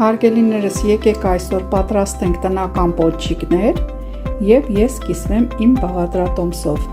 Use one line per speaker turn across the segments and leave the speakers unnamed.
Հարգելիներս, եկեք այսօր պատրաստենք տնական պոնչիկներ և ես կիսվեմ իմ բաղադրատոմսով։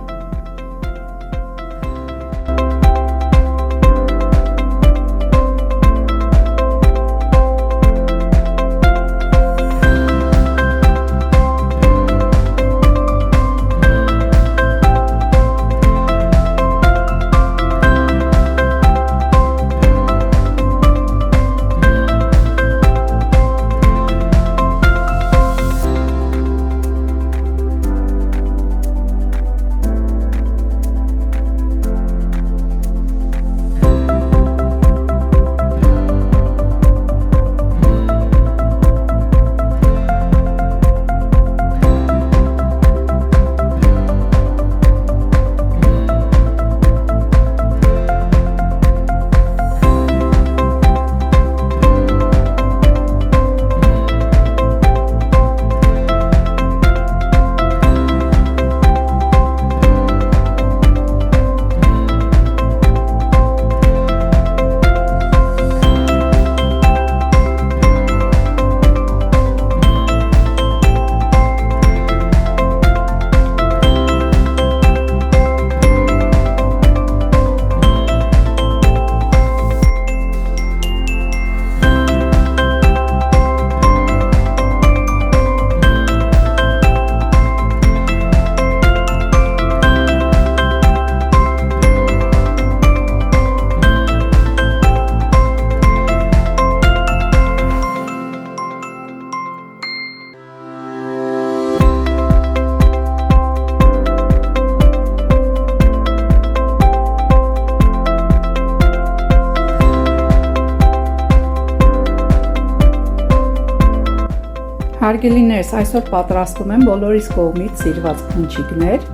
Հարգելիներս, այսօր պատրաստում եմ բոլորիս կողմից սիրված փունչիկներ։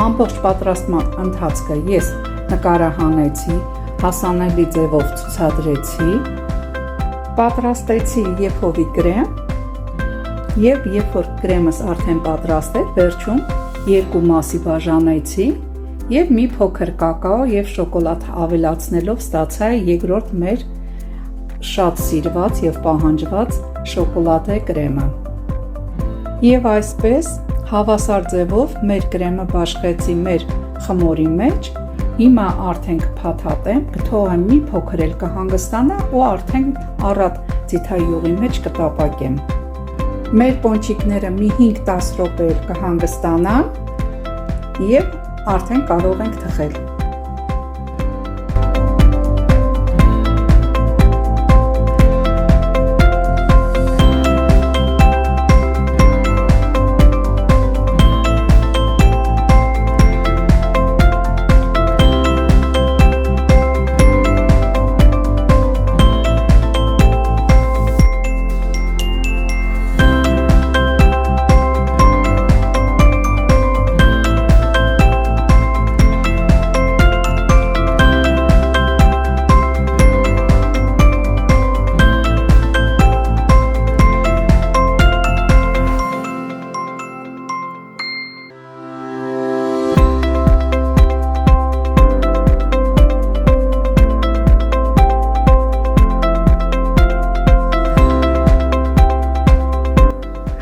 Ամբողջ պատրաստման ընթացքը ես նկարահանեցի, հասանելի ձևով ցուցադրեցի, պատրաստեցի եփովի կրեմ եւ երբ որ կրեմս արդեն պատրաստ էր, վերջում երկու մասի բաժանեցի եւ մի փոքր կակաո եւ շոկոլադ ավելացնելով ստացա երկրորդ մեր շատ սիրված եւ պահանջված շոկոլադե կրեմը։ Եվ այսպես հավասար ձևով մեր կրեմը բաշխեցի մեր խմորի մեջ։ Հիմա արդեն կփաթաթեմ, կթողեմ մի փոքր էլ կհանգստանա ու արդեն առատ ձիթայի մեջ կտապակեմ։ Մեր պոնչիկները մի 5-10 րոպե կհանգստանան եւ արդեն կարող ենք թխել։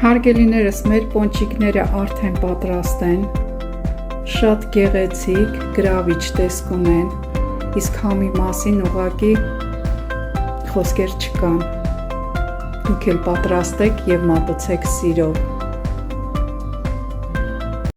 Հարգելիներս, մեր պոնչիկները արդեն պատրաստ են, շատ գեղեցիկ, գրավիչ տեսք ունեն, իսկ համի մասին ուղղակի խոսքեր չկան։ Դուք էլ պատրաստեք եւ մատուցեք սիրով։